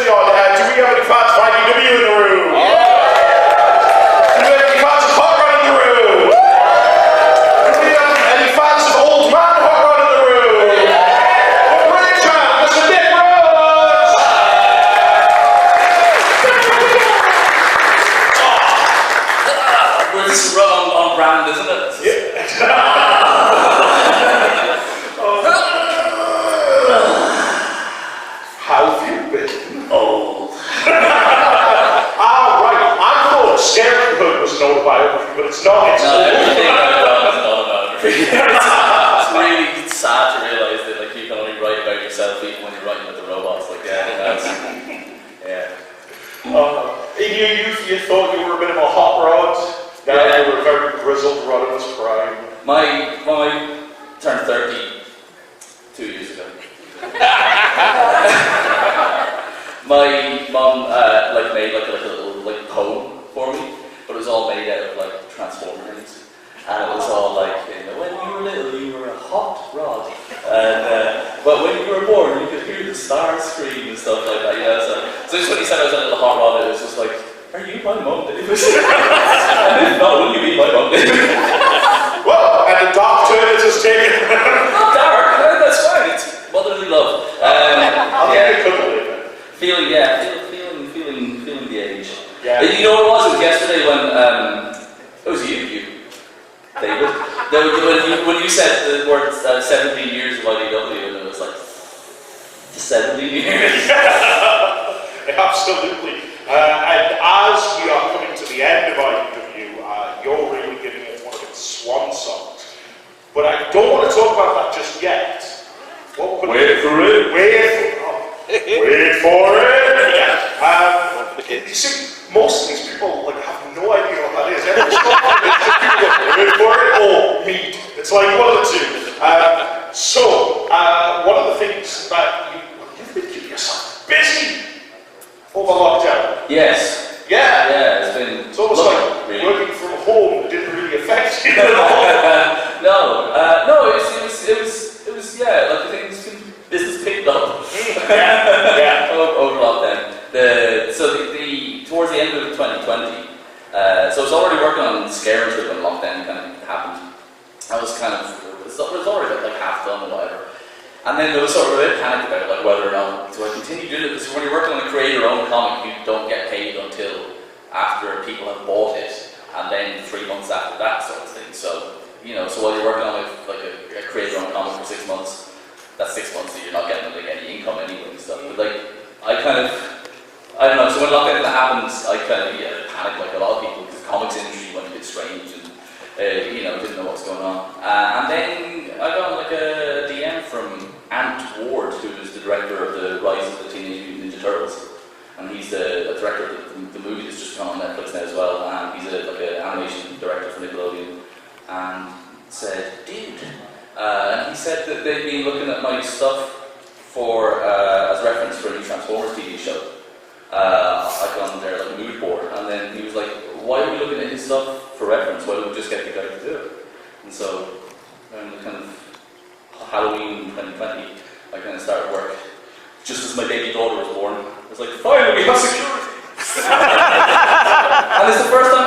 quickly on, do we have any fans of IDW in the room? Yeah. Do we have any fans of Hot Rod in the room? Do we have any fans of Old Man Hot Rod in the room? Yeah. Brilliant job, Mr. Nick Rose! We're just wrong on brand, isn't it? Yeah. How have you been? Old. Right. I thought Scarehood was an autobiography, but it's not. It's everything I've done is not about everything. It's really sad to realise that like you can only write about yourself even when you're writing with the robots. Like yeah. In your youth, you thought you were a bit of a hot rod. Now you were a very grizzled rod in his prime. My turned 30 2 years ago. My mum made like a little poem for me, but it was all made out of like Transformers, and it was all like, when you were little you were a hot rod, and but when you were born you could hear the stars scream and stuff like that, so just when he said I was a little hot rod, it was just like, are you my mum, David? And if not, will you be my mum, David? Well, and the dark turn is just taken. Not dark, that's fine, it's motherly love. I'll give you a cuddle later. Feeling the age. Yeah. You know what it was? It was yesterday when it was you, David. When you said the word 17 years of IDW, and it was like 17 years. Absolutely. And as we are coming to the end of IDW, you're really giving it one of its swan songs. But I don't want to talk about that just yet. Wait for it. Wait for it! You see, most of these people have no idea what that is. Every song is just people go, wait for it, or meat. It's like one of the two. One of the things that you've been keeping yourself busy over lockdown. Yes. Yeah. It's almost like really. Working from home didn't really affect you at all. No, it was like things, business picked up. Yeah. Over lockdown. Towards the end of 2020, so I was already working on Scare Trip when lockdown kind of happened. I was it was already like half done or whatever. And then there was sort of a bit of panic about whether or not do I continue doing it, because when you're working on a create-your-own comic, you don't get paid until after people have bought it, and then 3 months after that sort of thing. So while you're working on a create-your-own comic for 6 months, that's 6 months that you're not getting any income anyway and stuff. But I don't know, so when lockdown happened, I kind of panicked like a lot of people, because the comics industry went a bit strange and didn't know what was going on. And then I got a DM from Ant Ward, who is the director of the Rise of the Teenage Mutant Ninja Turtles. And he's the director of the movie that's just come on Netflix now as well, and he's an animation director for Nickelodeon. And said, dude, and he said that they'd been looking at my stuff for as reference for a new Transformers TV show. On their mood board, and then he was like, why are we looking at his stuff for reference? Why don't we just get the guy to do it? And so kind of Halloween 2020, I kind of started work just as my baby daughter was born. I was like, finally we have security. And it's the first time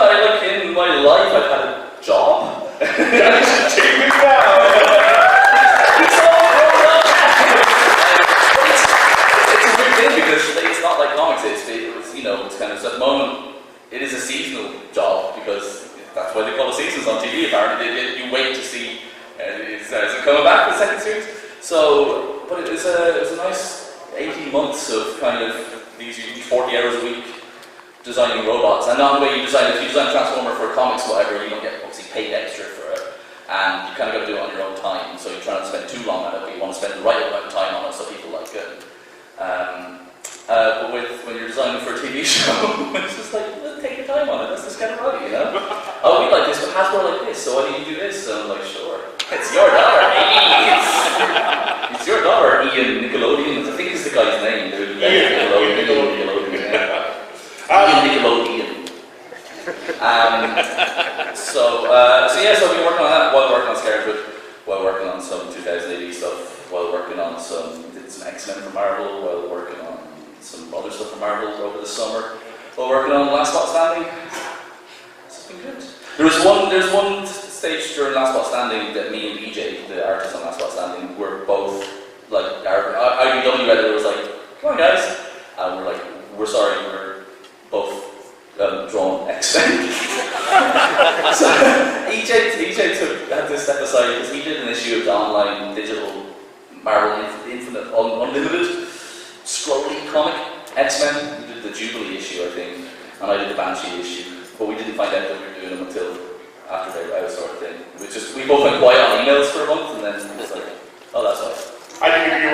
in my life I've had a job. Take me now. Because it's not like comics, it's kind of, so at the moment, it is a seasonal job, because that's why they call it seasons on TV, apparently. You wait to see, is it coming back for the second series? So, but it was a nice 18 months of kind of these 40 hours a week designing robots. And not the way if you design a Transformer for comics or whatever, you don't get obviously paid extra for it. And you kind of got to do it on your own time, so you try not to spend too long on it, but you want to spend the right amount of time on it so people like it. But when you're designing for a TV show, it's just like, let's take your time on it, let's just get it right, Oh, we like this, but Hasbro like this, so why do you do this? And I'm like, sure. It's your dollar, It's your dollar, Ian Nickelodeon. I think it's the guy's name, dude. Nickelodeon. Ian Nickelodeon. So I've been working on that while working on Scarecrow, while working on some 2000 AD stuff, while working on did some X-Men for Marvel, while working on some other stuff for over the summer. We're working on Last Spot Standing. It's been good. There's one stage during Last Spot Standing that me and EJ, the artist on Last Spot Standing, were both like, our IBW editor was like, come on guys, and we're like, we're sorry, we're both drawn X-Men. So EJ had to step aside because he did an issue of the online digital Marvel Infinite Unlimited scrolling comic X-Men. He did the Jubilee issue, I think, and I did the Banshee issue. But we didn't find out that we were doing them until after they were out, sort of thing. We both went quiet on emails for a month, and then it was like, oh, that's nice. I think if you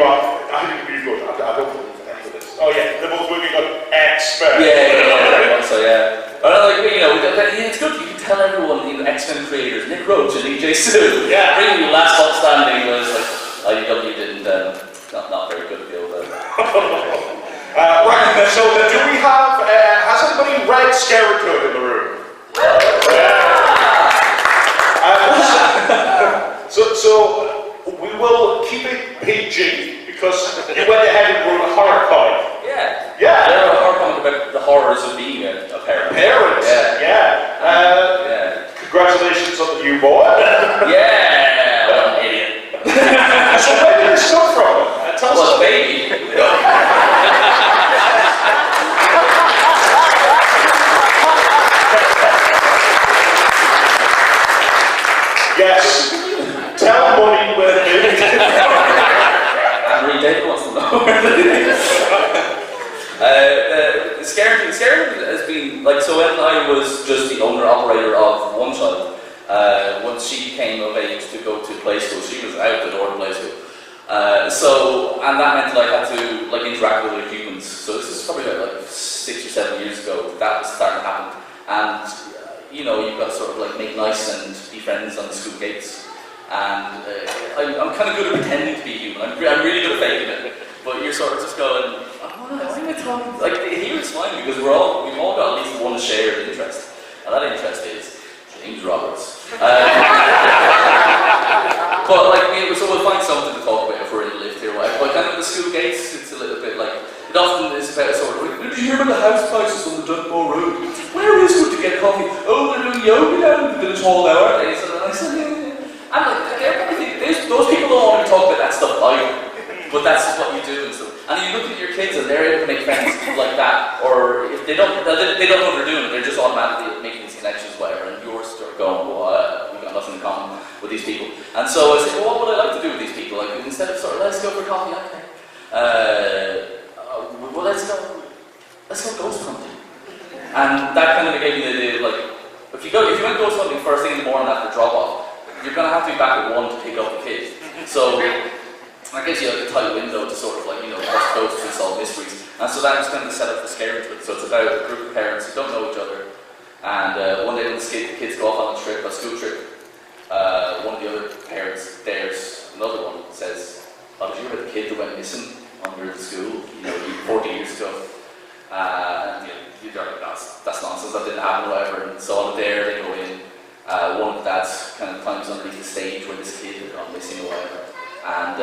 good. I don't believe in any of this. Oh yeah, they're both working on X-Men. Yeah, so yeah. It's good. You can tell everyone, X-Men creators, Nick Roach and EJ Sue. Yeah. Bringing you Last Spot Standing was like, IDW didn't, not very good deal there. Right, so do we have, has anybody read Scarecrow in the room? So we will keep it PG because you went ahead and wrote a horror comic. Yeah. Yeah. I wrote a horror comic about the horrors of being a parent. Parents. Yeah. Congratulations on the new boy. Yeah. What an idiot. So where did this come from? Tell us. Well, baby. Yes. Tell money where it is. And read David wants to know. The scary has been, like, so when I was just the owner-operator of one child, once she became of age to go to play school, she was out the door to play school. And that meant that I had to, like, interact with other humans. So this is probably about, like, 6 or 7 years ago that was starting to happen. And, you've got to sort of, like, make nice and be friends on the school gates. And I'm kind of good at pretending to be human. I'm really good at faking it. But you're sort of just going, why am I talking? Like, here it's fine because we've all got at least one shared interest. And that interest is James Roberts. But, like, so we'll find something to talk about if we're in the lift here. But kind of the school gates, it's a little bit like, it often is about a sort of, like, did you hear about the house prices on the Dunmore Road? Where is good to get coffee? Oh, they're doing yoga down in the village hall now, aren't they? So I said, yeah. And like, everybody think, those people don't want to talk about that stuff either. But that's what you do and stuff. And you look at your kids and they're able to make friends like that. Or if they don't know what they're doing, they're just automatically making these connections, whatever. And yours start going, we've got nothing in common with these people. And so I said, well, what would I like to do with these people? Like, instead of sort of, let's go for coffee, okay. Well, let's go ghost hunting. And that kind of gave me the idea, like, if you went ghost hunting first thing in the morning after drop off, you're going to have to be back at 1 to pick up the kids. So that gives you like a tight window to sort of like, bust ghosts and solve mysteries. And so that was kind of the setup for Scary Twin. So it's about a group of parents who don't know each other. And one day when the kids go off on a school trip, one of the other parents dares, another one says, oh, did you hear about the kid that went missing under the school, 40 years ago? And you're like, that's nonsense, that didn't happen or whatever. And so on the dare, they go in. One of the dads kind of climbs underneath the stage where this kid had gone missing or whatever. And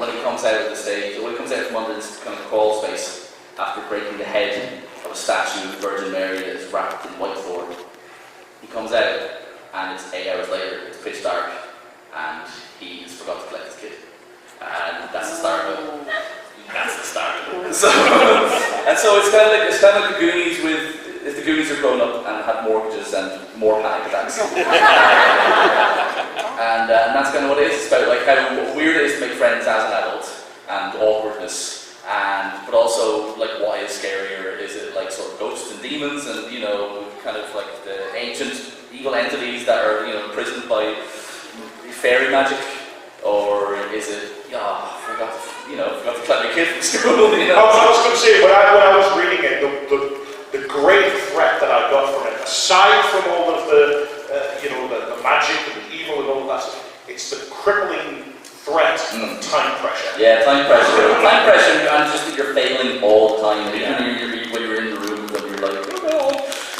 when he comes out of the stage, when he comes out from under this kind of crawl space, after breaking the head of a statue of Virgin Mary that is wrapped in white thorn, he comes out and it's 8 hours later, it's pitch dark, and he's forgot to collect his kid. And that's the start of it. That's the start of it. So it's kind of like the Goonies if the Goonies are grown up and had mortgages and more panic attacks. And that's kind of what it is. It's about like how weird it is to make friends as an adult and awkwardness, but also like why is scarier? Is it like sort of ghosts and demons and kind of like the ancient evil entities that are imprisoned by fairy magic, or is it forgot to collect my kid from school? I was going to say when I was reading it, the great threat that I got from it, aside from all of the magic and the evil and all that, it's the crippling threat of time pressure. Yeah, time pressure. Time pressure, and just that you're failing all the time. Even when you're in the room, when you're like,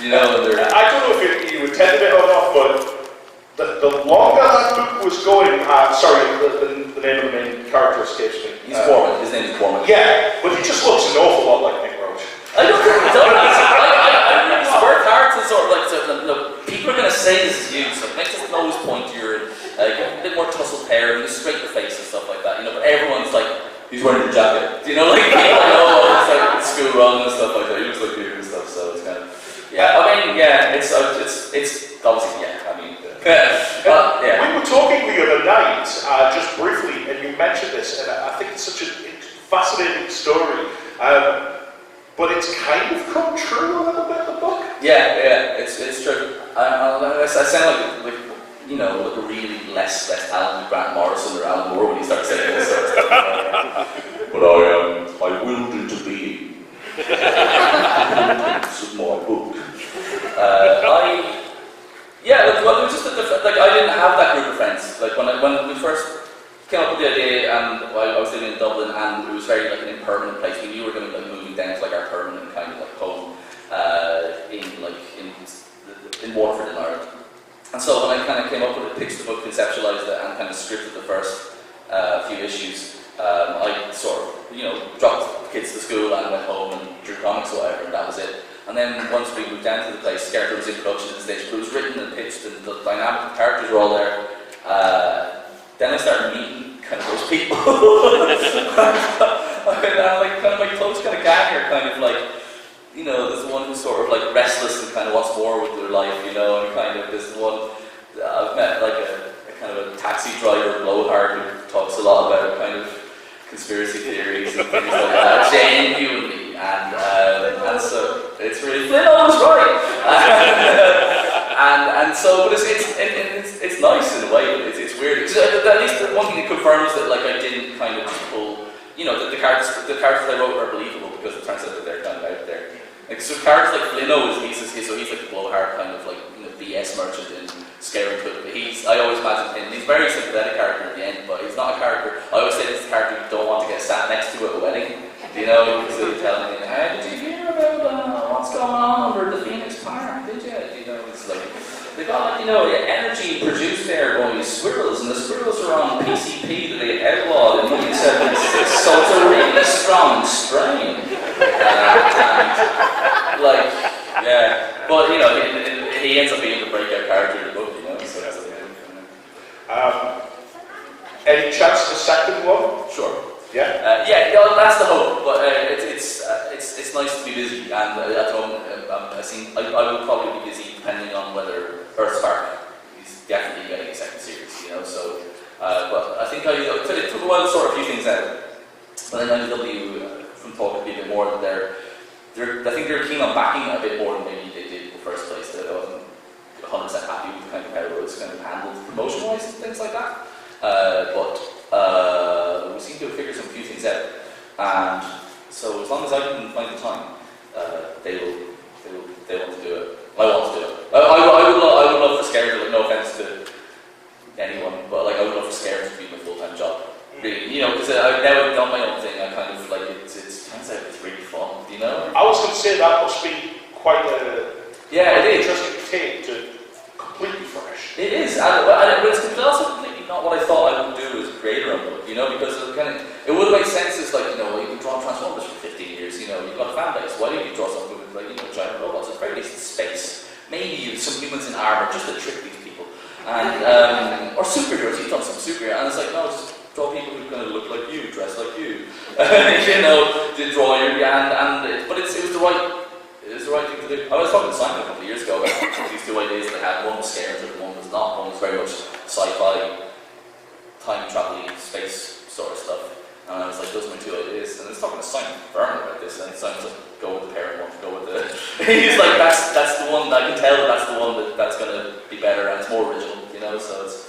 I don't know if you intended it or not, but the longer that book was going, the name of the main character escapes me. He's Cormac. His name is Cormac. Yeah, but he just looks an awful lot like Nick Roach. I don't think it's obviously, yeah, I mean, yeah. We were talking the other night, just briefly, and you mentioned this, and I think it's such a fascinating story. But it's kind of come true a little bit in the book. Yeah, it's true. I sound like you know, like a really less talented Grant Morrison or Alan Moore when you start saying this sort of stuff. But I willed into being. This is my book. It was just like I didn't have that group of friends. Like when we first came up with the idea, and I was living in Dublin, and it was very like an impermanent place. We knew we were going to be like moving down to like our permanent kind of like home in Waterford in Ireland. And so when I kind of came up with it, pitched the book, conceptualized it, and kind of scripted the first few issues, I sort of dropped the kids to school and went home and drew comics or whatever, and that was it. And then once we moved down to the place, Scarecrow was in production at the stage, but it was written and pitched, and the dynamic characters were all there. Then I started meeting kind of those people. And my close kind of gang are kind of like, there's one who's sort of like restless and kind of wants more with their life, and kind of this one I've met like a kind of a taxi driver blowhard who talks a lot about kind of conspiracy theories and things like that, genuinely, and so it's really Flynn was right. And so, but it's nice in a way, but it's weird. At least the one thing it confirms that like I didn't kind of just pull, the characters I wrote are believable because it turns out that they're kind of out there. Like so, characters like Flynn he's like the blowhard kind of like BS merchant in Scary Twitter. I always imagine him. He's a very sympathetic character at the end, but he's not a character. I always say this is a character you don't want to get sat next to at a wedding. Because you're telling him, "Hey, did you hear about what's going on over the Phoenix Park? Did you?" It's like they got energy produced there by squirrels, and the squirrels are on PCP that they outlawed in 1976. So it's a really strong strain. But he ends up being the breakout character in the book, so that's any chance the second one? Sure. Yeah? That's the hope, but it's nice to be busy, and at the moment I will probably be busy depending on whether Earthspark is definitely getting a second series, so, but I think it took a while to sort a few things out, but then IDW, from talking to me a bit more, that I think they're keen on backing it a bit more than maybe they did in the first place. That I wasn't 100% happy with kind of how it was kind of handled promotion-wise and things like that. But we seem to have figured some few things out, and so as long as I can find the time, they want to do it. I want to do it. I would love for Scare to, no offense to anyone, but I would love for Scare to be my full-time job. Really, because I've never done my own thing. I kind of like it turns out it's really fun, I was going to say that must be quite interesting take to completely fresh. It is, but it's also completely not what I thought I would do as a creator of a book, because it would make sense as you've been drawing Transformers for 15 years, you've got a fan base. Why don't you draw something with giant robots? At the very least, space. Maybe some humans in armor just to trick these people, and or superheroes. You've done some superheroes, and it's like no, just draw people who kind of look like you, dress like you, to draw your but it was the right thing to do. I was talking to Simon a couple of years ago about these two ideas they had. One was scary and one was not. One was very much sci-fi, time travel, space sort of stuff. And I was like, those are my two ideas. And I was talking to Simon Vernon about this, and Simon's like, go with the parent one, go with the. He's like, that's the one. I can tell that's the one that's going to be better and it's more original, So it's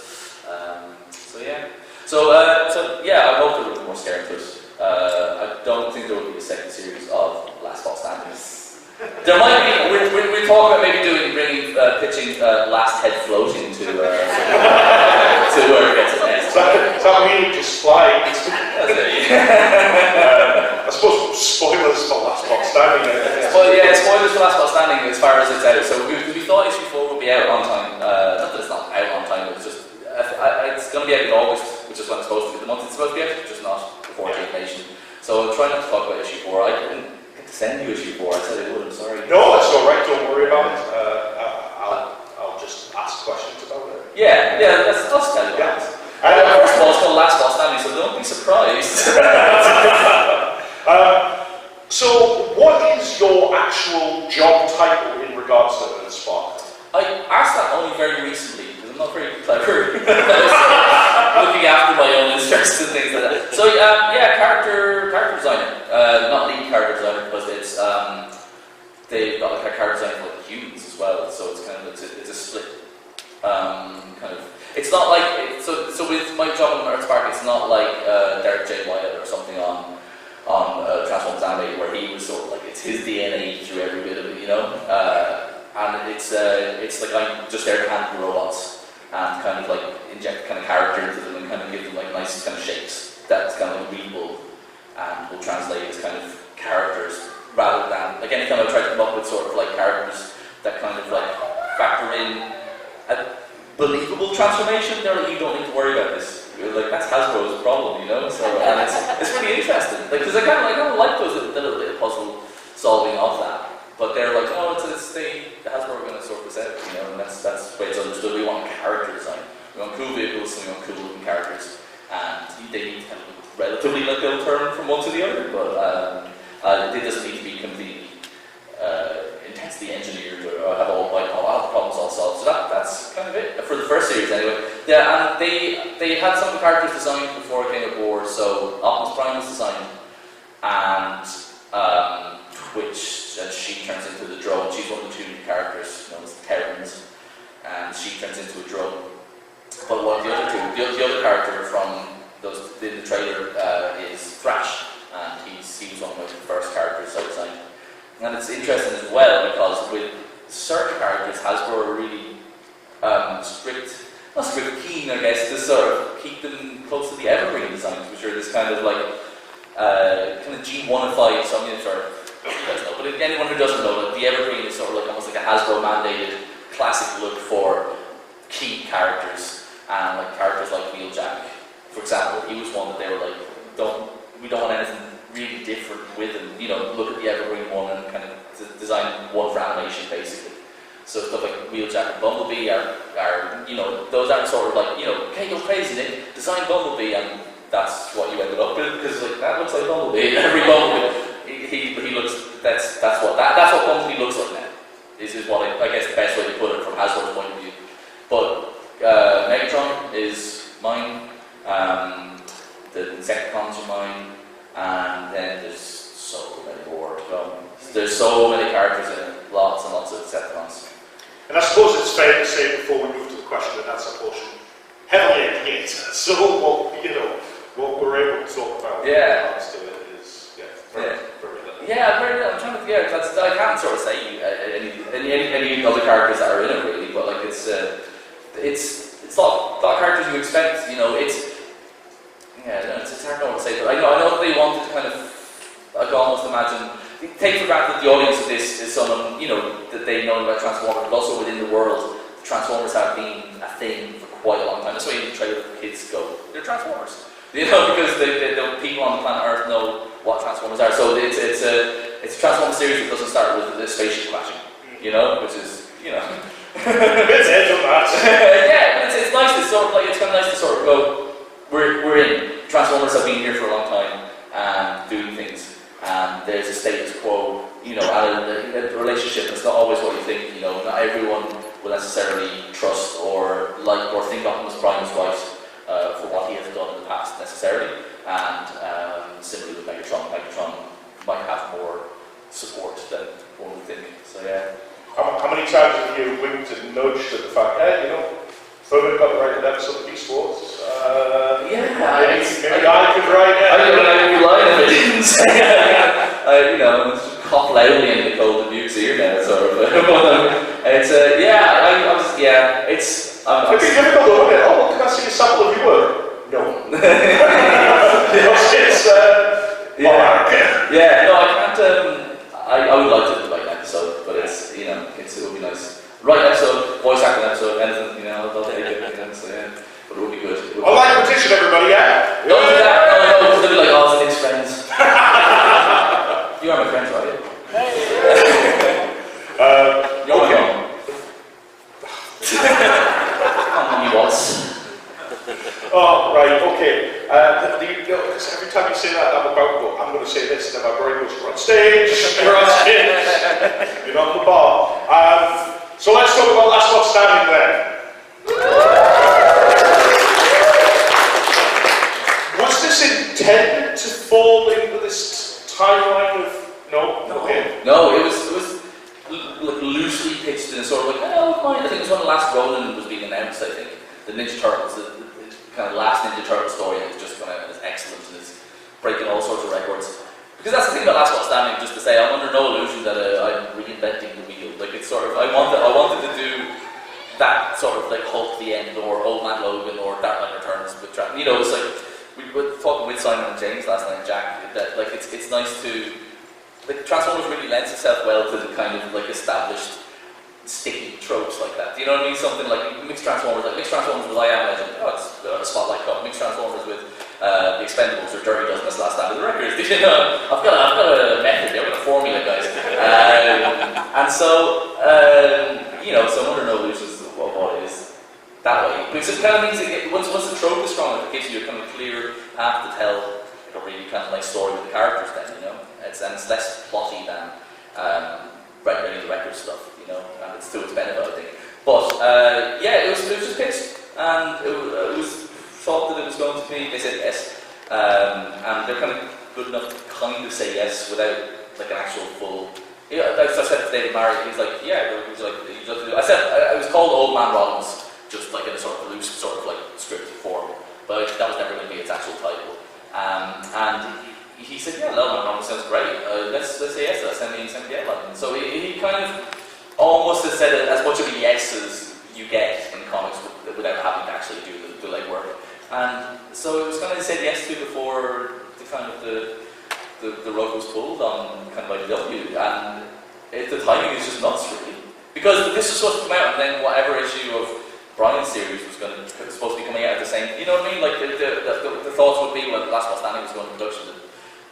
So I hope there will be more Scare Twists. I don't think there will be a second series of Last Boss Standing. There might be. We talk about maybe pitching Last Head Floating to where it gets its nest. Is that really just flying? I suppose spoilers for Last Boss Standing. Well, yeah, spoilers for Last Boss Standing as far as it's out. So we thought issue 4 would be out on time. Not that it's not out on time, it's just it's going to be out in August, which is when it's supposed to be. The month it's supposed to be out, just not before Nation. So I'll try not to talk about issue 4. I didn't get to send you issue 4. I said I would. I'm sorry. No, that's all right. Don't worry about it. I'll just ask questions about it. Yeah. Let's tell you about it. First of all, it's called Last Boss Standing, so don't be surprised. So, what is your actual job title in regards to Earthspark? I asked that only very recently, because I'm not very clever. Looking after my own interests and things like that. So yeah, character designer. Not lead character designer, because it's they've got like a character designer for like humans as well. So it's kind of it's a split kind of. It's not like so with my job on Earth Spark, it's not like Derek J. Wyatt or something on Transformers Animated, where he was sort of like it's his DNA through every bit of it, you know. And it's like I'm just there to handle robots and kind of like inject kind of character into them and kind of give them like nice kind of shapes that's kind of like readable and will translate as kind of characters rather than like anytime I try to come up with sort of like characters that kind of like factor in a believable transformation, they're like, you don't need to worry about this. You're like, that's Hasbro's problem, you know. So and it's really interesting, like because I kind of like those little bit of puzzle solving of that. But they're like, oh, Hasbro are going to sort this out, you know, and that's the way it's understood. We want character design. We want cool vehicles and we want cool looking characters. And they need to kind of relatively like they'll turn from one to the other, but it doesn't need to be completely intensely engineered or have all the problems all solved. So that's kind of it for the first series anyway. Yeah, and they had some of the characters designed before I came aboard. So Optimus Prime was designed, and Twitch, and she turns into the drone. She's one of the two characters known as the Terrans, and she turns into a drone. But one of the other two, the other character from those in the trailer is Thrash, and he was one of my first characters I designed. And it's interesting as well because with certain characters, Hasbro are really keen, I guess, to sort of keep them close to the evergreen designs, which are this kind of like kind of G1ified. So I'm sure you guys know, but anyone who doesn't know, like, the evergreen is sort of like almost like a Hasbro mandated classic look for key characters, and like characters like Wheeljack, for example, he was one that they were like, we don't want anything really different with him, you know, look at the evergreen one and kind of design one for animation basically. So stuff like Wheeljack and Bumblebee are you know, those aren't sort of like, you know, okay, go crazy, Nick, design Bumblebee, and that's what you ended up with, because like that looks like Bumblebee. Every Bumblebee, he looks. That's what Bumblebee looks like now. Is what I guess the best way to put it from Hasbro's point of view. But Megatron is mine. The Insecticons are mine, and then there's so many more to come. There's so many characters in it, lots and lots of Decepticons. And I suppose it's fair to say before we move to the question and answer portion, heavily engaged. So what we're able to talk about when it comes to it is very little. Yeah, very little. I'm trying to I can't sort of say any other characters that are in it really, but like it's a lot of characters you expect. You know, it's hard to know what to say, but I know they wanted to kind of, I can almost imagine, take for granted that the audience of this is someone, you know, that they know about Transformers, but also within the world, Transformers have been a thing for quite a long time. That's why in the trailer the kids go, they're Transformers. You know, because the people on the planet Earth know what Transformers are. So it's a Transformers series that doesn't start with the spaceship crashing, you know, which is, you know. It's edge on that. Yeah, but it's nice to sort of like, it's kind of nice to sort of go, we're in. Transformers have been here for a long time and doing things, and there's a status quo, you know, and a relationship that's not always what you think, you know. Not everyone will necessarily trust or like or think Optimus Prime is right for what he has done in the past necessarily, and similarly with Megatron might have more support than one would think. So yeah. How many times have you winked and nudged at the fact, hey, you know, Furman got the right to episode of Beast Wars? Maybe I could write it. I would be lying if I didn't say it. You know, cough loudly in the cold Duke's ear now, sort of. It's it'd be difficult though, wouldn't it? Oh, can I see a sample of your work? No. I can't. I would like to write an episode, but it's, you know, it would be nice. Write an episode, voice acting episode, anything, you know, I'll take it, you know, so yeah. But it would be good. I like the petition, everybody, yeah? Don't do that, no, because they'll be like, oh, it's Nick's friends. You are my friends, are you? You're my mom. Come on, you was. Oh, right, okay. Because every time you say that, I'm going to say this, and my brain goes, you're on stage, you're on the bar. So let's talk about Last One Standing then. Was this intended to fall into this timeline of... No? Okay. No, it was like loosely pitched in a sort of like, oh, fine. I think it was when the last Ronin was being announced, I think. The Ninja Turtles, the kind of last Ninja Turtle story has just come out and it's excellent and it's breaking all sorts of records. Because that's the thing about Last One Standing, just to say, I'm under no illusion that I'm reinventing the wheel. Like, it's sort of, I wanted to do that sort of like Hulk the End or Old Man Logan or Dark Knight Returns with you know, it's like, we were talking with Simon and James last night, Jack, that like it's nice to, like Transformers really lends itself well to the kind of like established sticky tropes like that. Do you know what I mean? Something like mixed Transformers with I Am Legend, oh, it's a spotlight cup. Mixed Transformers with the Expendables or Dirty Dozen, that's the last stand of the records. Did you know? I've got a method, I've got a formula, guys. And so, you know, so I'm under no illusions of what it is that way. Because it kind of means that once the trope is strong, it gives you a kind of clear path to tell like a really kind of like story with the characters then, you know? And it's less plotty than writing the record stuff, you know, and it's to its benefit, I think. But yeah, it was just pitched, and it was thought that it was going to be. They said yes, and they're kind of good enough to kind of say yes without like an actual full. Yeah, as I said to David Marriott, he's like, yeah, he was like, I said it was called Old Man Rollins, just like in a sort of loose, sort of like scripted form, but that was never going to be its actual title. And he said, yeah, Old Man Rollins sounds great. Let's say yes to that. Send me the outline. So he kind of almost has said as much of a yes as you get in comics without having to actually do the legwork. And so it was kind of said yes to before the kind of the rug was pulled on kind of IDW, and the timing is just nuts really. Because this was supposed to come out, and then whatever issue of Brian's series was supposed to be coming out at the same. You know what I mean? Like the thoughts would be when Last One Standing was going to production,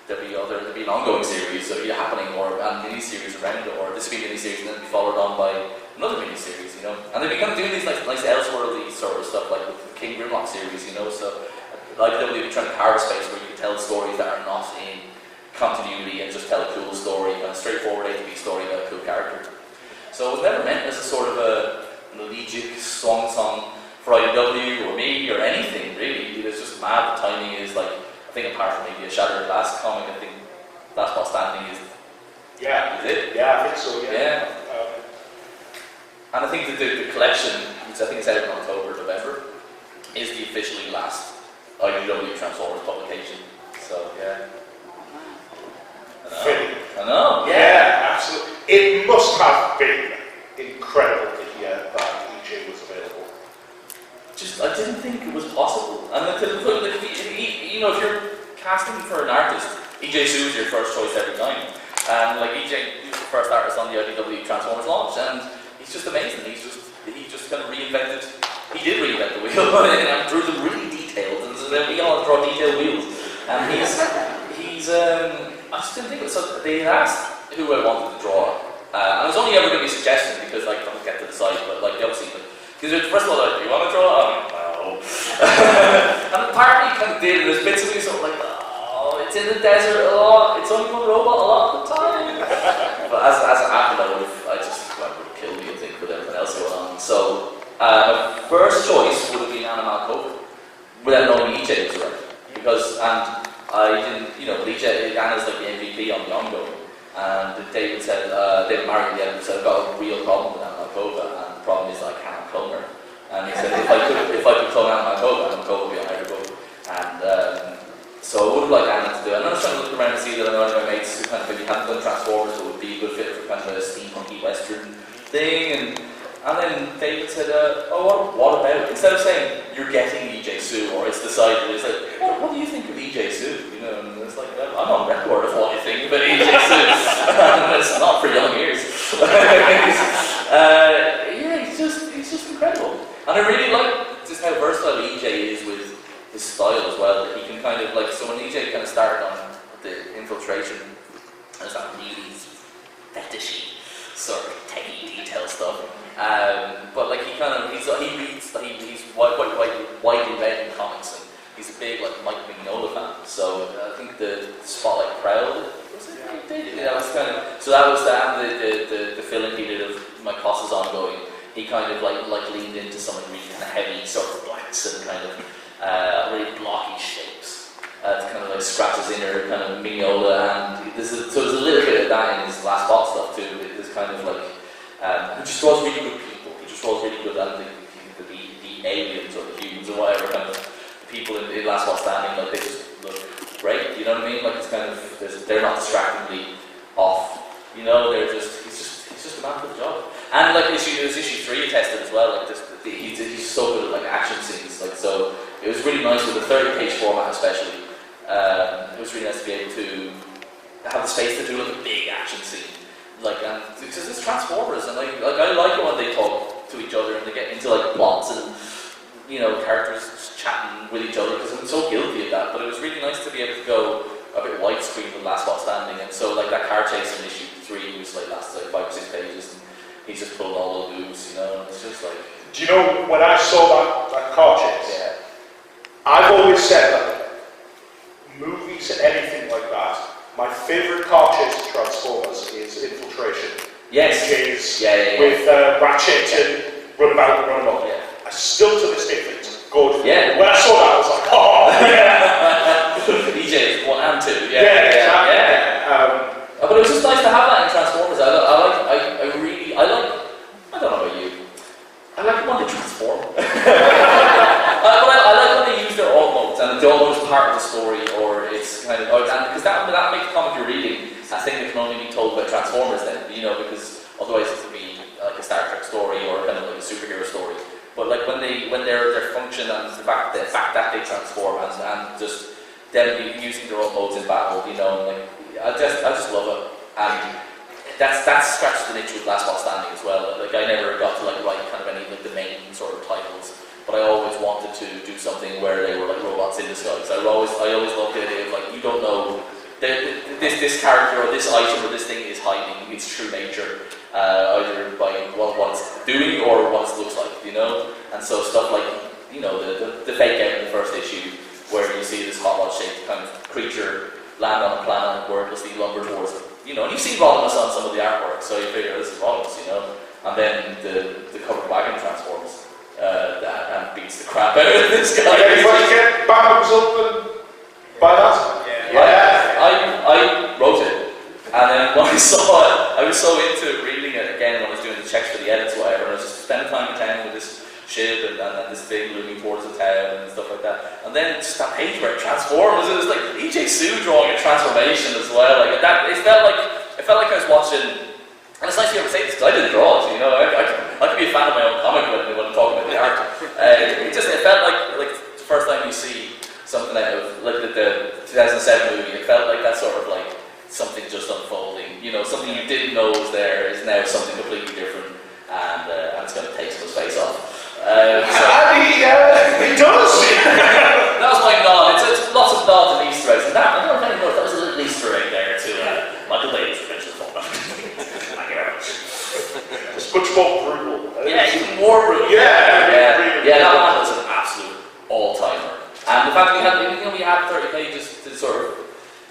that there'd be an ongoing series, so it'd be happening, or a mini series around it, or this would be a mini series, and then be followed on by another mini series. You know, and they've been kind of doing these like nice Elseworldy sort of stuff, like with the King Grimlock series. You know, so like they'll be trying to carve a space where you can tell stories that are not in continuity and just tell a cool story, a straightforward A to B story about a cool character. So it was never meant as a sort of an elegiac swan song for IDW or me or anything really. It was just mad. The timing is like, I think apart from maybe a Shattered Glass comic, I think Last One Standing is. Yeah. Is it? Yeah, I think so. Yeah. And I think that the collection, which I think is out in October, November, is the officially last IDW Transformers publication. So yeah. I know. Yeah, absolutely. It must have been incredible to hear that EJ was available. I didn't think it was possible. And you know, if you're casting for an artist, EJ Sue is your first choice every time. And like EJ, he was the first artist on the IDW Transformers launch, and he's just amazing. He just kind of reinvented. He did reinvent the wheel and drew them really detailed. And so then we all draw detailed wheels. And he's I just didn't think it was. So they asked who I wanted to draw, and it was only ever going to be a suggestion because like I don't get to decide, but like obviously, because first of all, like, do you want to draw? No. And part of me kind of did, and there's bits of me sort of like, oh, it's in the desert a lot. It's only one robot a lot of the time. But as it happened, I would have killed me, I think, with everything else going on. So my first choice would have been Anna Malkova, without knowing EJ was right, because I didn't, you know, Anna's like the MVP on the ongoing, and David Marriott, the editor, said, I've got a real problem with Anna Malkova, and the problem is that I can't clone her. And he said, if I could clone Anna Malkova would be on every book. And so I would have liked Anna to do it. And I was trying to look around and see that I know any of my mates who kind of maybe hadn't done Transformers, but would be a good fit for kind of a steampunky western thing. And then David said, what about, instead of saying, you're getting EJ Sue, or it's decided, it's like, what do you think of EJ Sue? You know, and it's like, I'm on record of what I think about EJ Sue. It's not for young ears. Yeah, he's just incredible. And I really like just how versatile EJ is with his style as well. That he can kind of, like, so when EJ kind of started on the Infiltration, there's that really fetishy sort of techie detail stuff. But like he reads, he's widely read in comics, and he's a big like Mike Mignola fan. So I think the Spotlight Crowd was it? Yeah, it was kind of, so that was the filling he did of my Costas ongoing, he kind of like leaned into something really kind of heavy, sort of blacks and kind of really blocky shapes. To kind of like scratch his inner kind of mignola, and so there's a little bit of that in his last bot stuff too. There's kind of like he just draws really good people. He just draws really good at the aliens or the humans or whatever kind of people in Last Bot Standing. Like they just look great. You know what I mean? Like it's kind of they're not distractingly off. You know, he's just a man for the job. And like issue 3 tested as well. Like he's so good at like action scenes. Like so, it was really nice with the 30-page format especially. It was really nice to be able to have the space to do like a big action scene. Like because it's Transformers and like I like it when they talk to each other and they get into like plots and characters chatting with each other because I'm so guilty of that. But it was really nice to be able to go a bit widescreen with Last Bot Standing, and so like that car chase in issue 3 was like lasted like 5 or 6 pages, and he's just pulled all the moves, and it's just like. Do you know when I saw that car chase? Yeah. I've always said that movies and anything like that, my favourite car chase in Transformers is Infiltration. Yes. Which is yeah. with Ratchet and Runabout and Runabout. Yeah. I still to this day think it's good. Yeah. When I saw that, I was like, oh yeah. EJ 1 and 2. Exactly. But it was just nice to have that in Transformers. I don't know about you. I like when they transform. But I like when they use their alt modes, and the alt mode is part of the story, or it's kind of because that makes the comic you're reading a thing that can only be told by Transformers. Then because otherwise it would be like a Star Trek story or kind of like a superhero story. But like when their function and the fact that they transform and just them using their alt modes in battle, like I just love it, and that scratches the itch with Last Bot Standing as well. Like I never got to like write kind of any like the main sort of titles, but I always wanted to do something where they were like robots in disguise. I always loved the idea of like you don't know this character or this item or this thing is hiding its true nature, either by what it's doing or what it looks like, and so stuff like the fake out in the first issue where you see this hot rod shaped kind of creature land on a planet wordlessly lumber towards it. And you've seen Rodimus on some of the artwork, so you figure this is Rodimus, and then the covered wagon transforms and beats the crap out of this guy. Anybody get bamboos up and buy that? Yeah. I wrote it, and then when I saw it, I was so into reading it again when I was doing the checks for the edits or whatever, and I was just spending time in town with this ship and this thing moving towards the town and stuff like that. And then just that page where it transforms, it was like EJ Sue drawing a transformation as well. Like that, it felt like I was watching. And it's nice to be able to say this because I didn't draw it. I could be a fan of my own comic when I'm talking about the art. It felt like the first time you see something out of like the 2007 movie. It felt like that sort of like something just unfolding. Something you didn't know was there is now something completely different, and it's going to take someone's face off. It does! That was my nod. It's lots of nods and Easter eggs. And I don't know if that was a little Easter egg there to Michael Bay's Adventure Format. Thank you very much. It's much more brutal. Yeah, even more brutal. Yeah, that one was an absolute all-timer. And the fact that we had 30 pages to sort of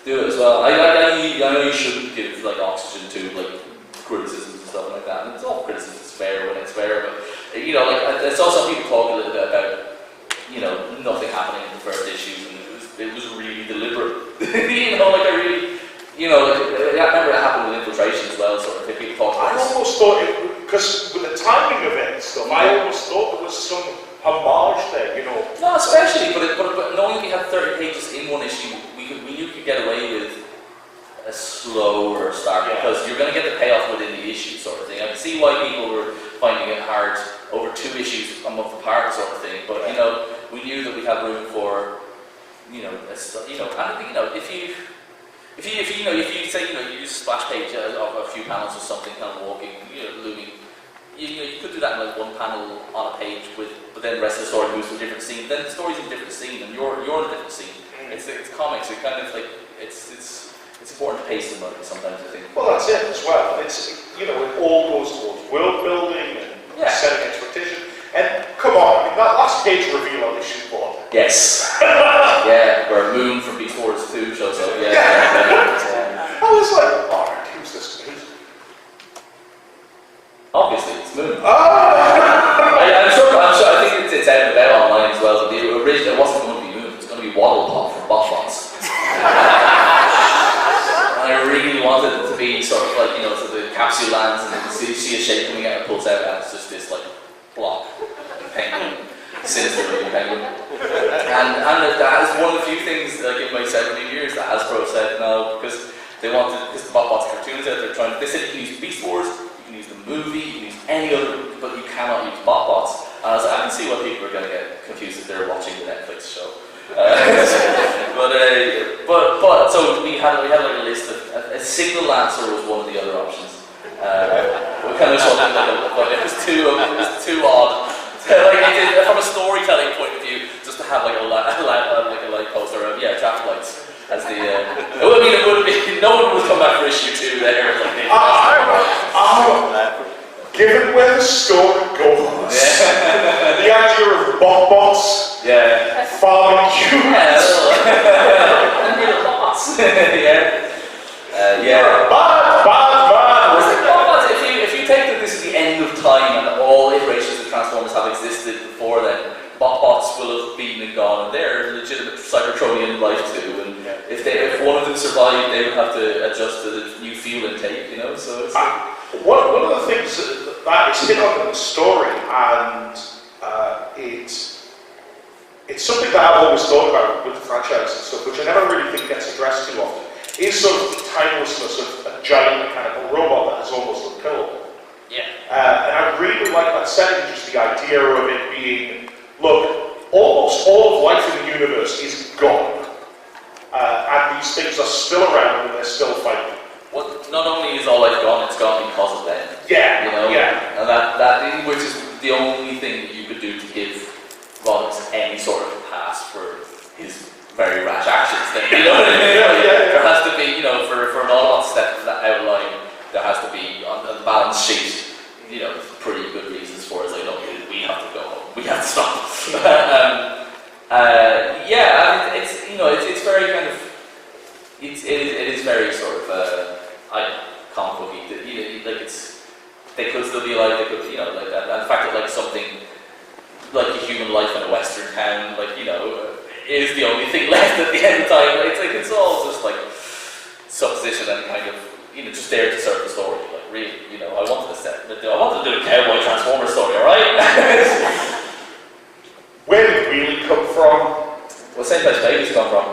do it as well. I know you shouldn't give like oxygen to like criticisms and stuff like that. And it's all criticism. It's fair when it's fair, but I saw some people talk a little bit about nothing happening in the first issue, and it was really deliberate. I remember it happened with Infiltration as well. Sort of people talk about I almost thought because with the timing of it and stuff, I almost thought there was some homage there, No, especially, but knowing we had 30 pages in one issue, we knew we could get away with a slower start because you're going to get the payoff within the issue, sort of thing. I can see why people were finding it hard over 2 issues a month apart, sort of thing. But we knew that we had room for, if you say you use a splash page of a few panels or something, kind of walking, looming. You could do that in like one panel on a page but then the rest of the story moves to a different scene. Then the story's in a different scene, and you're in a different scene. It's comics. It kind of like it's important to pace them sometimes, I think. Well, that's it as well. It's it all goes towards world building and setting expectation. And come on, that last page reveal on issue 4. Yes. Where Moon from Beast Wars 2 shows up. I was like, alright, who's this? Obviously. be sort of like, so the capsule lands and you see a shape coming out and pulls out, and it's just this like block, penguin, sinister looking penguin. And that is one of the few things, like in my 17 years, that Hasbro said no, because they wanted, because the BotBots cartoons out there they said you can use Beast Wars, you can use the movie, you can use any other, but you cannot use BotBots. And I was like, I can see why people are going to get confused if they're watching the Netflix show. But so we had like a list of a signal lancer was one of the other options. We kind of something but it was too odd. Like from a storytelling point of view, just to have like a light poster of traffic lights as the. It would be no one would come back for issue 2 there. Given where the story goes, the idea of BotBots farming humans. Little bots. You're a bad man. If you take that this is the end of time and all iterations of Transformers have existed before then, BotBots will have been and gone, and they're legitimate Cybertronian life too. And if one of them survived, they would have to adjust to the new fuel intake, So it's one of the things that is hit on in the story, and it's something that I've always thought about with the franchise and stuff, which I never really think gets addressed too often, is sort of the timelessness of a giant mechanical robot that is almost unkillable. yeah. And I really like that setting, just the idea of it being, look, almost all of life in the universe is gone, and these things are still around and they're still fighting. Well, not only is all life gone, it's gone because of them. Yeah, And that which is the only thing that you could do to give Rodimus any sort of pass for his very rash actions. Then, There has to be, for an all-on step of that outline, there has to be on the balance sheet, pretty good reasons for it. Like, no, we have to go home. We have to stop. It's very kind of. It is very sort of comic booky. They could still be alive. They could, and the fact that something like a human life in a western town, is the only thing left at the end of time. It's all just supposition and kind of just there to serve the story. Really, I wanted to do a cowboy Transformers story, all right? Where did Wheelie come from? Well, same place babies come from.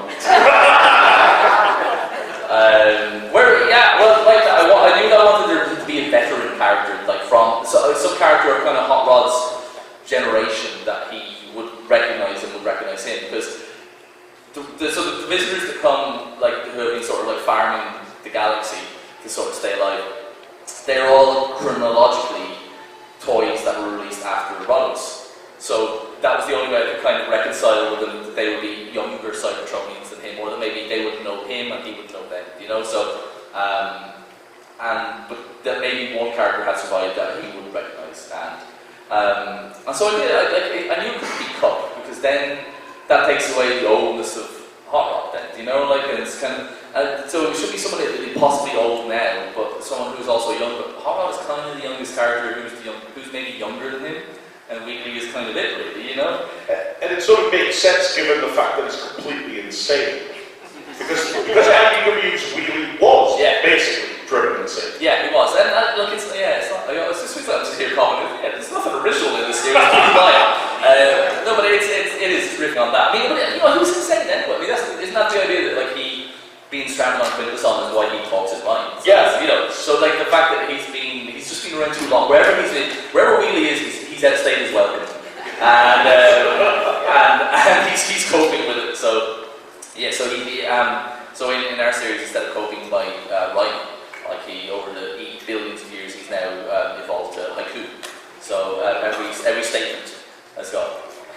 I knew that I wanted there to be a veteran character, from some character of kind of Hot Rod's generation that he would recognise and would recognise him, because the visitors that come, who have been sort of farming the galaxy to sort of stay alive, they're all chronologically toys that were released after Rodimus. So that was the only way I could kind of reconcile with them, that they would be younger Cybertronians than him, or that maybe they would know him and he would know them, but that maybe one character had survived that he would recognise, and so I did. I knew it could be cut, because then that takes away the oldness of Hot Rod. Then and it's kind of so it should be somebody that is possibly old now, but someone who's also young. But Hot Rod is kind of the youngest character who's maybe younger than him. And Wheelie is kind of it, really, And it sort of makes sense given the fact that it's completely insane. Because IDW's Wheelie was basically driven insane. Yeah, he was. And it's not. It's just here commenting. There's nothing original in this series. No, but it is riffing on that. He was insane anyway. Isn't that the idea that he being stranded on Quintesson is why he talks his mind? So, so the fact that he's just been around too long. Wherever Wheelie is, he's outstayed his welcome, and he's coping with it. So so in our series, instead of coping by writing, over the billions of years, he's now evolved to haiku. So every statement has got, I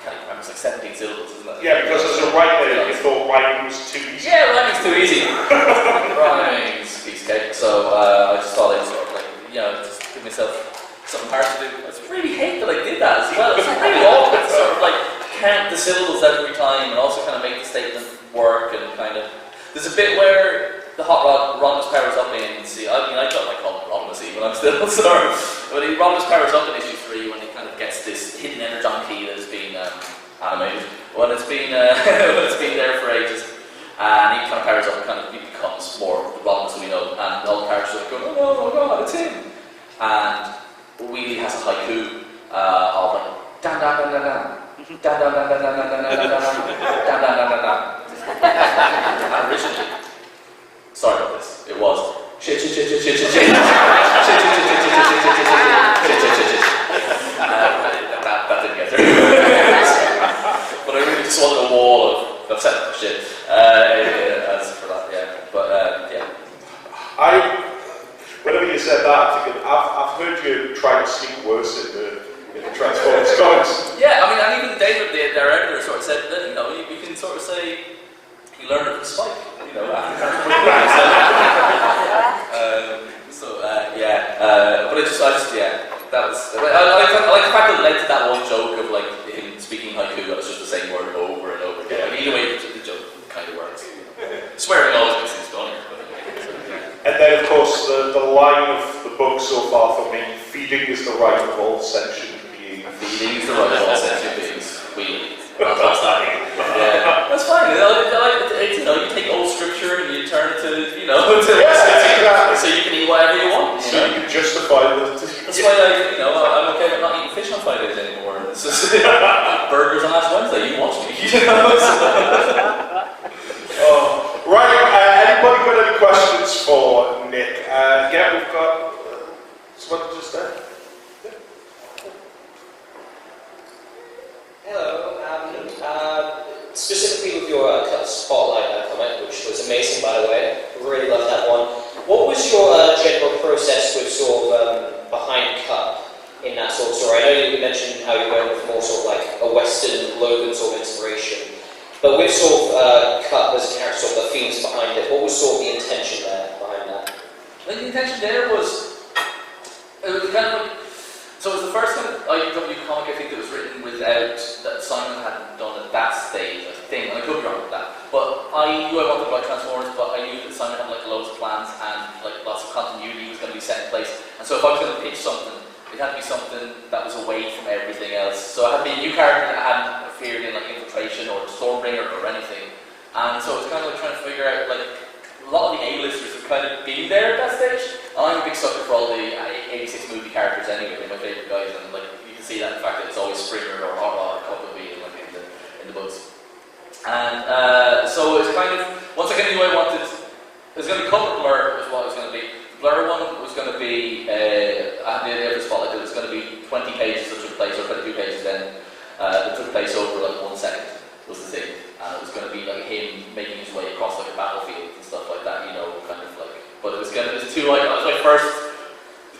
can't even remember, it's 17 syllables, isn't it? Yeah, because as a writer, you thought writing was too easy. Yeah, writing's too easy. Writing's a piece of cake. So I just thought I'd sort of just give myself something hard to do. I really hate that I did that as well. It's really awkward to sort of count the syllables every time and also kind of make the statement work, and kind of. There's a bit where the Hot Rod Rodimus powers up in. I don't like calling it Rodimus even. I'm still sorry, but Rodimus powers up in issue 3 when he kind of gets this hidden energon key that has been animated. When it's been there for ages, and he kind of powers up and he becomes more robbing us, we know, and all the characters are like going, oh god, it's him. And Wheelie has a haiku of like, dan dan dan dan dan. Dan dan dan dan dan dan dan dan dan dan dan dan dan. And originally, sorry about this, it was shit shit shit shit shit shit shit shit shit shit shit shit. That didn't get through. But I really just wanted a wall of upset shit. As for that, yeah. But yeah. Whenever you said that, I'm thinking, I've heard you try to sneak worse in the Transformers comics. Yeah, I mean, and even David, their editor, sort of said that, you know, you can sort of say he learned it from Spike, you know, after Transformers. But I just, yeah, that was. I like the fact that it led to that one joke of like him speaking haiku. That was just the same word over and over again. Like, either way, the joke kind of works. Swearing always makes things funnier. And then, of course, the line of the book so far for me: "Feeding is the right of all sentient beings." Feeding is the right of all sentient beings. Wheelie. That's that. Yeah, that's fine. You know, you take old scripture and you turn it to, you know, exactly. So you can eat whatever you want. So you can justify that. That's why I'm okay with not eating fish on Fridays anymore. It's just burgers on last Wednesday. You watch me. You know? Right. Anybody got any questions for Nick? Yeah, we've got someone just there. Hello. Specifically with your Cut Spotlight comment, which was amazing, by the way. Really loved that one. What was your general process with sort of behind Cut in that sort of story? I know you mentioned how you went with more sort of like a Western Logan sort of inspiration, but with sort of Cut as a character, sort of the themes behind it, what was sort of the intention there behind that? I think the intention there was, it was kind of like, so it was the first kind of IDW comic I think that was written without, that Simon hadn't done at that stage, I think, and I could be wrong with that. But I knew I wanted to write Transformers, but I knew that Simon had like loads of plans and like lots of continuity was going to be set in place. And so if I was going to pitch something, it had to be something that was away from everything else. So it had to be a new character that hadn't appeared in like Infiltration or Stormbringer or anything. And so it's kind of like trying to figure out, like, a lot of the A-listers have kind of been there at that stage. And I'm a big sucker for all the 86 movie characters anyway, they're my favourite guys, and like you can see that in the fact that it's always Springer or Hot Rod or Cockleby like in the books. And so it's kind of, once I kind of knew I wanted, it was going to be cover Blur was what it was going to be. The Blur one was going to be, I had the idea of the spotlight that it was going to be 20 pages that took place, or 22 pages then, that took place over like 1 second was the thing. And it was going to be like him making his way across like a battlefield and stuff like that, you know, kind of like, but it was too like, it was my first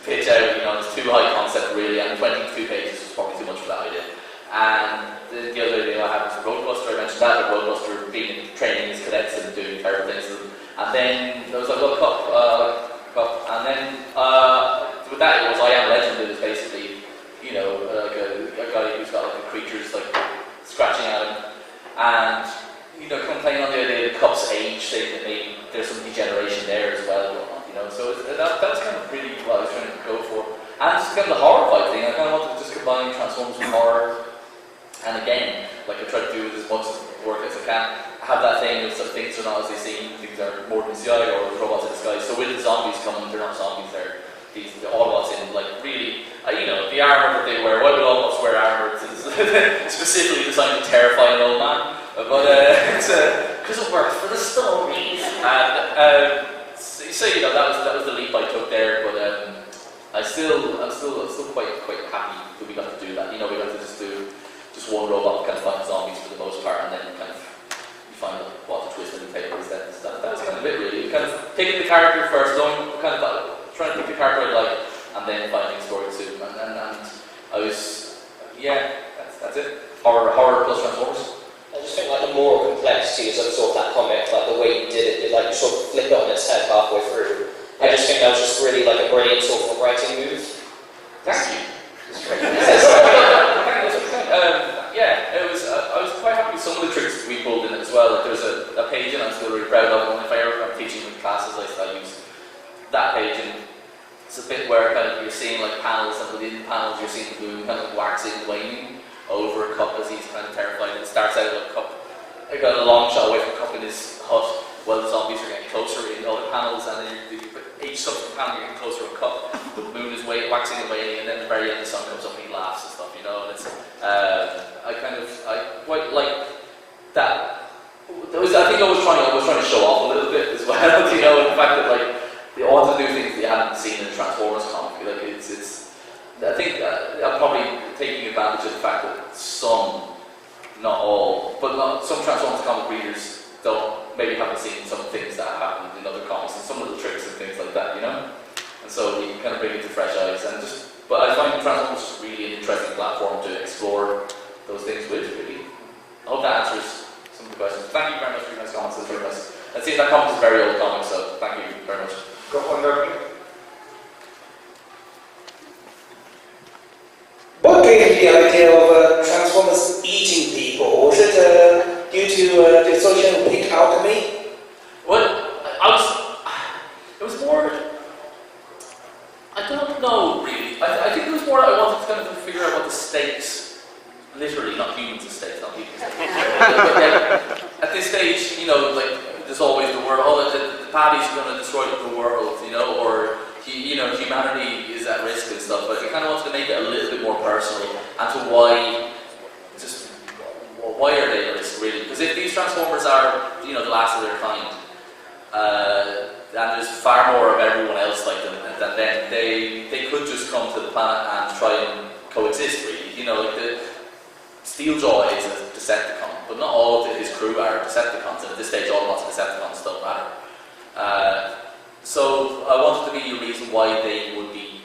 pitch out, you know, it was too high concept really, and 22 pages was probably too much for that idea. And the other idea I had was Roadbuster. I mentioned that, Roadbuster being in training his cadets and doing terrible things to them. And then there was like, well, Cup. And then with that, it was I Am Legend. It was basically, you know, like a guy who's got like the creatures like scratching at him. And, you know, kind of playing on the idea of Cup's age, saying that maybe there's some degeneration there as well, you know. So that was kind of really what I was trying to go for. And just kind of the horror fight thing, I kind of wanted to just combine Transformers with horror. And again, like I try to do with as much work as I can, have that thing of things are not as they seem, things are more than CI or robots in disguise. So with the zombies coming, they're not zombies, they're the Autobots in, like, really, you know, the armour that they wear. Why would Autobots wear armour? It's specifically designed to terrify an old man. But it's because it works for the stories. And so you know, that was the leap I took there. But I'm still quite happy that we got to do that. You know, we got to just do just one robot kind of fighting zombies for the most part, and then kind of you find out what the twist in the paper is. Then that was kind of it really. Kind of picking the character first, trying to pick the character I like, and then finding a story to suit him. And I was, yeah, that's it. Horror plus Transformers. I just think like the moral complexities of sort of that comic, like the way you did it, like you sort of flip it on its head halfway through. I just think that was just really like a brilliant sort of writing move. Thank you. Yeah, it was. I was quite happy with some of the tricks we pulled in it as well. Like there's a page and I'm still really proud of. And if I ever am teaching with classes, I use that page, and it's a bit where kind of you're seeing like panels, and within the panels you're seeing the moon kind of waxing and waning over Cup as he's kind of terrified. It starts out like Cup, I got a long shot away from Cup in his hut, while the zombies are getting closer in other panels, and then each subsequent panel you're getting closer and cut. The moon is waxing away, and then at the very end the sun comes up and he laughs and stuff, you know. And it's I quite like that. I think I was trying to show off a little bit as well, you know, the fact that like they want to do things that you haven't seen in the Transformers comic. Like it's I think I'm probably taking advantage of the fact that some, not all, but some Transformers comic readers maybe haven't seen some things that happened in other comics and some little tricks and things like that, you know. And so you can kind of bring it to fresh eyes and but I find Transformers just really an interesting platform to explore those things with, really. I hope that answers some of the questions. Thank you very much for your nice comments. It was very nice. It seems that comic is a very old comic, so thank you very much. Got one there, please. What gave you the idea of Transformers eating people? Was it due to the social pig alchemy? Well, it was more, I don't know really. I think it was more I wanted to kind of figure out what the stakes, literally, not humans' stakes, not people's stakes. But then, at this stage, you know, like, there's always the world, the Paddy's going to destroy the world, you know, or humanity is at risk and stuff, but I kind of wanted to make it a little bit more personal and to why are they at risk, really? Because if these Transformers are, you know, the last of their kind, and there's far more of everyone else like them, then they could just come to the planet and try and coexist, really. You know, like the Steeljaw is a Decepticon, but not all of his crew are Decepticons, and at this stage all lots of Decepticons don't matter. So I wanted to be a reason why there would be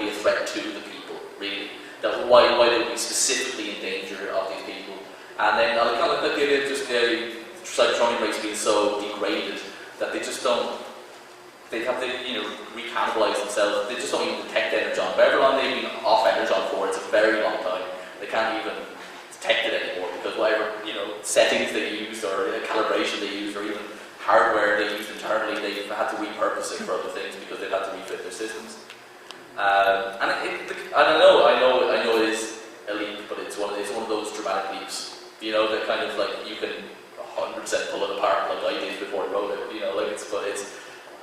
a threat to the people, really. That why they would be specifically in danger of these people. And then I kind of look at it, just the Cybertronian race being so degraded that they just don't, they have to, you know, recannibalize themselves. They just don't even detect energon. However long they've been off energon for, it's a very long time. They can't even detect it anymore because whatever, you know, settings they used or calibration they used or even hardware they used internally, they've had to repurpose it for other things because they've had to refit their systems. And I know it is a leap, but it's one of those dramatic leaps. You know, that kind of like you can 100% pull it apart like I did before I wrote it. You know, like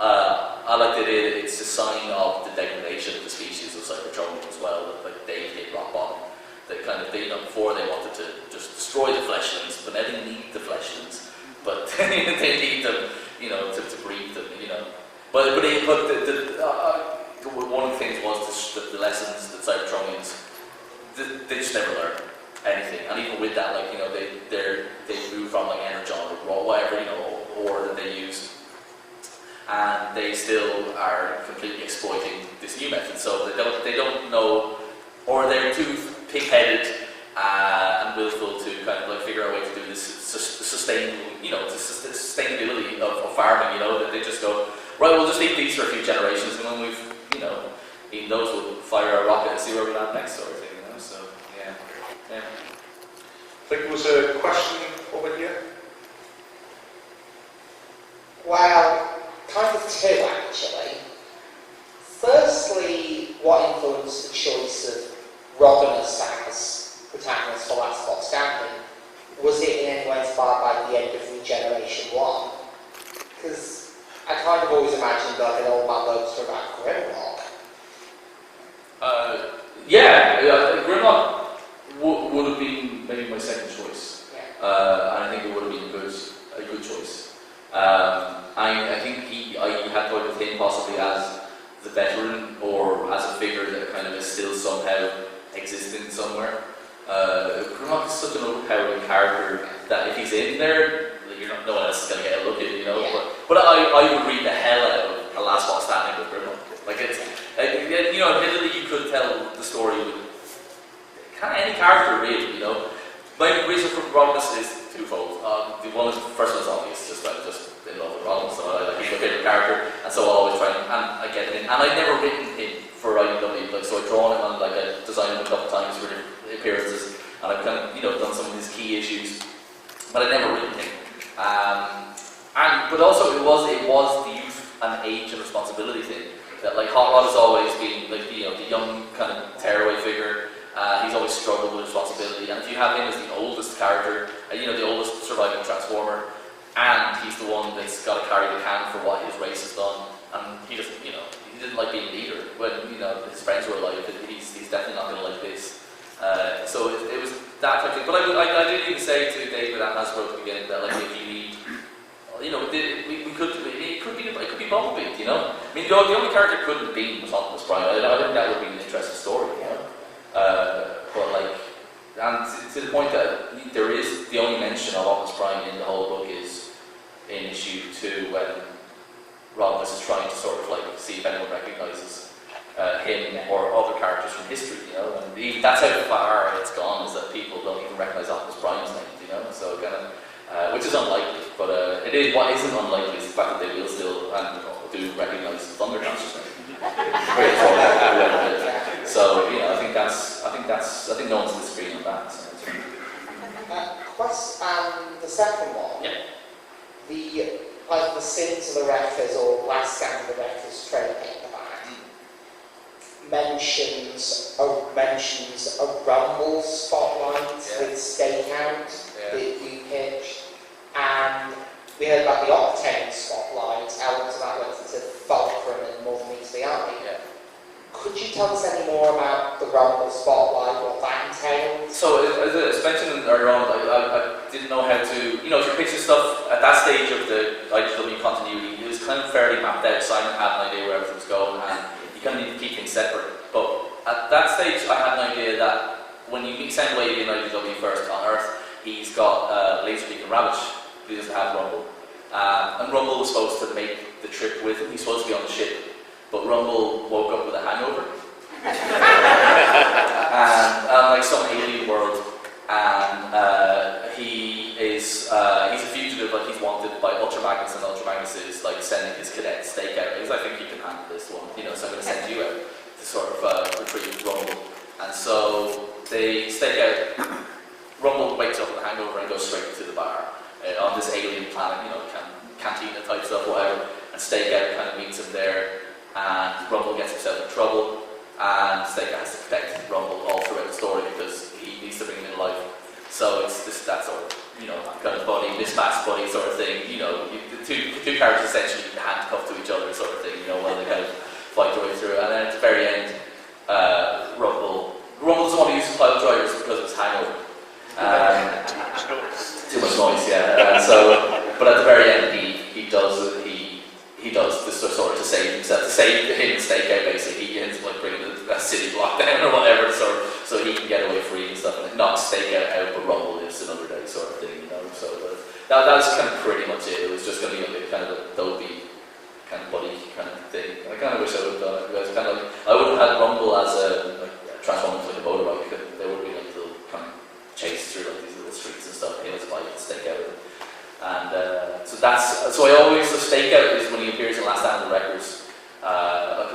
I like that it's a sign of the degradation of the species of Cybertronian as well. That like they hit rock bottom. Before they wanted to just destroy the fleshlings, but now they need the fleshlings. But they need them, you know, to breathe them, you know. But one of the things was the lessons that Cybertronians they just never learn anything, and even with that, like, you know, they move from like energon or whatever, you know, ore that they use, and they still are completely exploiting this new method. So they don't know, or they're too pig-headed and willful to kind of like figure out a way to do this sustainable, you know, the sustainability of farming. You know, that they just go, right, we'll just eat these for a few generations, and when we've, you know, eaten those, we'll fire a rocket and see where we land next, sort of thing. You know, so yeah. I think there was a question over here. Well, kind of two actually. Firstly, what influenced the choice of Rodimus as protagonist for Last Spot Standing? Was it in any way inspired by the end of Regeneration 1? Because I kind of always imagined like an old man looks about Grimlock. Grimlock would have been maybe my second choice. Yeah. And I think it would have been a good choice. I think I had thought of him possibly as the veteran or as a figure that kind of is still somehow existing somewhere. Grimlock is such an overpowering character that if he's in there, no one else is going to get a look at it, you know. Yeah. But I would read the hell out of A Last Spot Standing with Grimlock. Like it's, you know, admittedly you could tell the story with kind of any character really, you know. My reason for Rodimus is twofold. The first one is obvious, just in love with Rodimus, so he's my favourite character, and so I always try and I get him in. And I'd never written him for IDW, like, so I've drawn him on, like, I designed him a couple of times for appearances, and I've kind of, you know, done some of his key issues, but I'd never written him. But also it was the youth and age and responsibility thing. That like Hot Rod has always been like, you know, the young kind of tearaway figure. He's always struggled with responsibility, and if you have him as the oldest character, you know, the oldest surviving Transformer, and he's the one that's got to carry the can for what his race has done, and he doesn't, he didn't like being leader when, his friends were alive. He's definitely not going to like this. So it was that type of thing. But I did even say to David and Hasbro at the beginning that, like, if you need, it could be Bumblebee, I mean, the only character it couldn't be was Optimus Prime. I think that would be an interesting story, but like, and to the point that there is the only mention of Optimus Prime in the whole book is in issue 2 when Rodimus is trying to sort of like see if anyone recognises him or other characters from history, and that's how far it's gone, is that people don't even recognise Optimus Prime's name, so kind of, which is unlikely, but what isn't unlikely is the fact that they will still and do recognise Thundercatcher's name. So I think no one's disagreeing on that. So. The second one. Yeah. The sins of the Wreckers or last stand of the Wreckers trade paperback mentions a Rumble spotlight with Stakeout that you pitched, and we heard about the Octane spotlight, elements of that went into Fulcrum and Mother Meets the Army. Yeah. Could you tell us any more about the Rumble spotlight, what that entails? So, as I mentioned earlier on, I didn't know how to, if you're pitching stuff at that stage of the IDW continuity, it was kind of fairly mapped out. Simon had an idea where everything was going, and you kind of need to keep things separate. But at that stage, I had an idea that when you meet Soundwave in IDW first on Earth, he's got Laserbeak and Ravage, he doesn't have Rumble. And Rumble was supposed to make the trip with him, he's supposed to be on the ship. But Rumble woke up with a hangover, and like some alien world, and he's a fugitive, like he's wanted by Ultra Magnus, and Ultra Magnus is like sending his cadet Stakeout, because I think you can handle this one, so I'm going to send you out to sort of retrieve Rumble. And so they Stakeout, Rumble wakes up with a hangover and goes straight to the bar on this alien planet, cantina type stuff, whatever, and Stakeout kind of meets him there. And Rumble gets himself in trouble, and Stakeout has to protect Rumble all throughout the story because he needs to bring him in life. So it's just that sort of, kind of buddy, mismatched buddy sort of thing. The two characters essentially handcuffed to each other sort of thing, while they kind of fight their way through. And then at the very end, Rumble doesn't want to use his pile drivers because of his hangover. Too much noise, yeah. But at the very end, he does this sort of to save himself, to save him and Stakeout basically. He ends up like bringing a city block down or whatever, so he can get away free and stuff, and like, not Stakeout out, but Rumble lives another day sort of thing, So that was kind of pretty much it. It was just going to be like kind of a dopey kind of buddy kind of thing. And I kind of wish I would have done it. Because kind of like, I would have had Rumble as a transformed into like a motorbike. There would be like little kind of chase through like these little streets and stuff. He was a bike and Stakeout. And so I always, the Stakeout is when he appears in Last Stand of the Wreckers.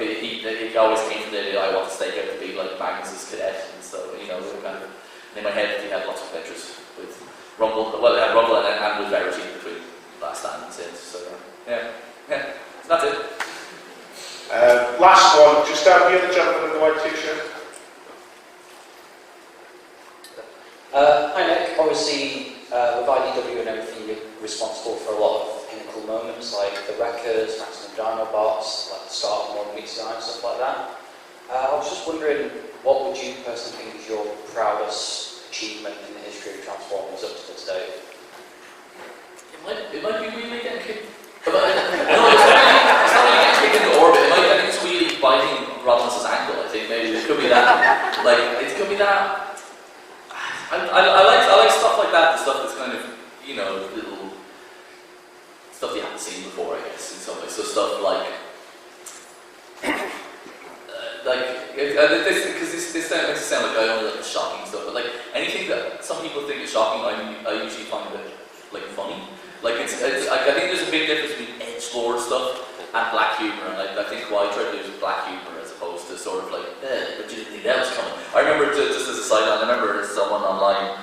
He always came from the idea I want the Stakeout to be like Magnus's cadet, and so we were kind of in my head he had lots of adventures with Rumble. Well, yeah, Rumble and with Verity between Last Stand and since. So yeah, so that's it. Last one, just down here, the gentleman in the white t-shirt. Hi Nick, obviously with IDW and everything you're responsible for a lot of pinnacle moments like the Wreckers, Maximum Dinobots, like the start of Modern Meets Design, stuff like that. I was just wondering, what would you personally think is your proudest achievement in the history of Transformers up to this day? It might be really getting kicked. It's not really getting kicked into orbit. I think it's really biting Robinson's ankle. I think maybe it could be that. It could be that. I like stuff like that. The stuff that's kind of little stuff you haven't seen before. I guess in some ways. So stuff like because this makes it sound like I only like the shocking stuff, but like anything that some people think is shocking, I usually find it like funny. Like I think there's a big difference between edgelord stuff and black humor, and I think why I try to do is black humor as opposed to sort of like, but you didn't think that was coming. I remember just as a side note, I remember someone online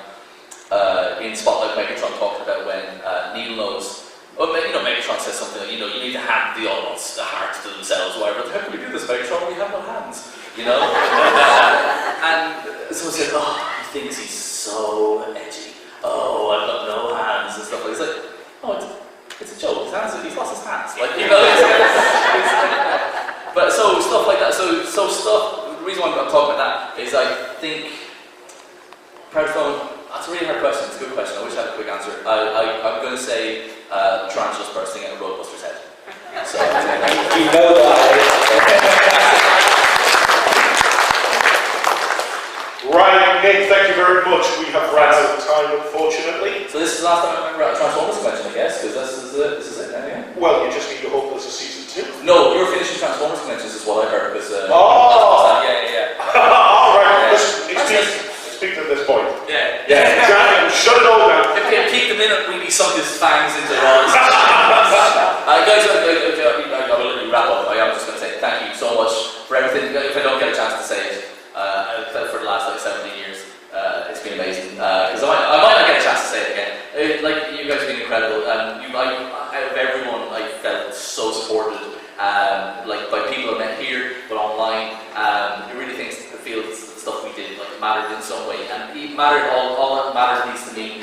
in Spotlight Megatron talking about when Needle Nose. Well, Megatron says something like, you need to hand the Autobots the hearts to themselves, whatever. How can we do this, Megatron? We have no hands, And so it's like, he thinks he's so edgy. Oh, I've got no hands and stuff like that. It's like, it's a joke. He's lost his hands. Like, you know, but so stuff like that. So stuff. The reason why I'm talking about that is I think proud phone. That's a really hard question. It's a good question. I wish I had a quick answer. I'm going to say tarantulas bursting out of Roadbuster's head. So, You know that. Right, Nick, thank you very much. We have run out of time, unfortunately. so this is the last time I remember at a Transformers convention, I guess, because this is it now, yeah? Well, you just need to hope there's a season 2. No, you're finishing Transformers conventions is what I heard, because... Oh! Yeah. All right, Yeah. listen, speak at this point. Yeah. Exactly, shut it all down. It peaked the minute Weeby sunk his fangs into Ron's. Guys, I will let you wrap up. I am just going to say thank you so much for everything. If I don't get a chance to say it, for the last 17 years, it's been amazing. Because I might not get a chance to say it again. You guys have been incredible. Out of everyone, I felt so supported. By people I met here, but online. It really feels the stuff we did mattered in some way, and it mattered. All that mattered, at least to me,